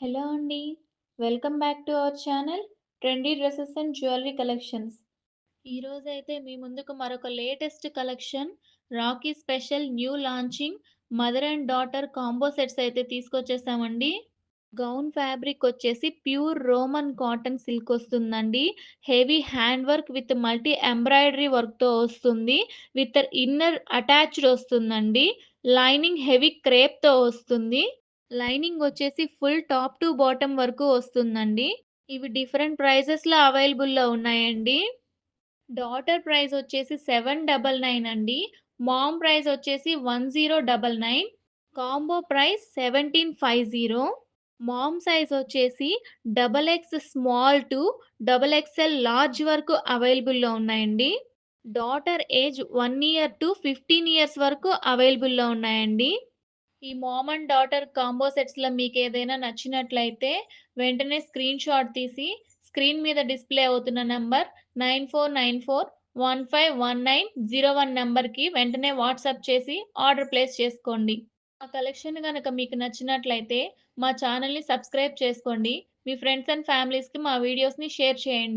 Hello అండి. Welcome back to our channel trendy dresses and jewellery collections. ఈరోజైతే మీ ముందుకు మరొక latest collection Rakhi special new launching mother and daughter combo sets అయితే తీసుకొచ్చేసామండి. Gown fabric వచ్చేసి pure Roman cotton silk వస్తుందండి. Heavy hand work with multi embroidery వర్క్‌తో వస్తుంది. With inner attached వస్తుందండి. Lining heavy క్రేప్‌తో వస్తుంది. లైనింగ్ వచ్చేసి ఫుల్ టాప్ టు బాటమ్ వరకు వస్తుందండి. ఇవి డిఫరెంట్ ప్రైజెస్‌లో అవైలబుల్‌లో ఉన్నాయండి. డాటర్ ప్రైస్ వచ్చేసి 799 అండి. మామ్ ప్రైస్ వచ్చేసి 1099. Combo price 1750. మామ్ సైజ్ వచ్చేసి double X small to double XL large వరకు అవైలబుల్‌లో ఉన్నాయండి. Daughter age 1 year to 15 years వరకు అవైలబుల్‌లో ఉన్నాయండి. ఈ మామ్ అండ్ డాటర్ కాంబో సెట్స్‌లో మీకేదైనా నచ్చినట్లయితే వెంటనే స్క్రీన్‌షాట్ తీసి స్క్రీన్ మీద డిస్‌ప్లే అవుతున్న నంబర్ 9494151901 నంబర్‌కి వెంటనే వాట్సాప్ చేసి ఆర్డర్ ప్లేస్ చేసుకోండి. మా కలెక్షన్ గనక మీకు నచ్చినట్లయితే మా ఛానెల్‌ని సబ్స్క్రైబ్ చేసుకోండి. మీ ఫ్రెండ్స్ అండ్ ఫ్యామిలీస్‌కి మా వీడియోస్‌ని షేర్ చేయండి.